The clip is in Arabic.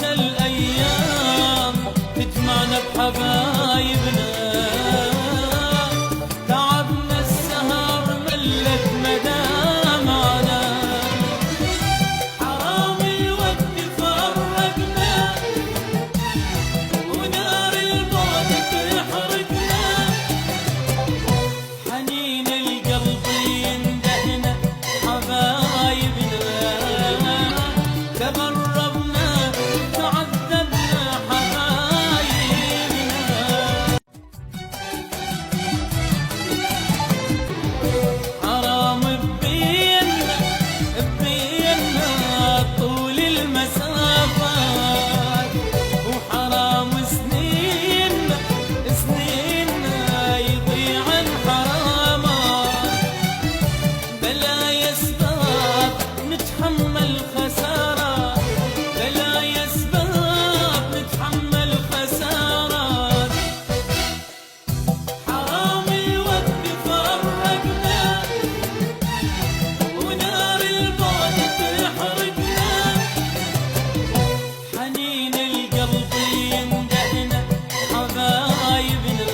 الأيام تجمعنا بحبايبنا، تعبنا السهر ملت مدامعنا، حرام الوقت فرقنا ونار البعد تحرقنا، حنين القلب يندهنا حبايبنا، تغربنا تعذبنا حبايبنا، حرام ببينا طول المسافات، وحرام سنيننا يضيع الحرامات، بلا يسباب نتحمل خسارات، بلا يسباب نتحمل خسارات، حرام الوقت فرقنا ونار البعد تحرقنا، حنين القلب يندهنا حبايبنا،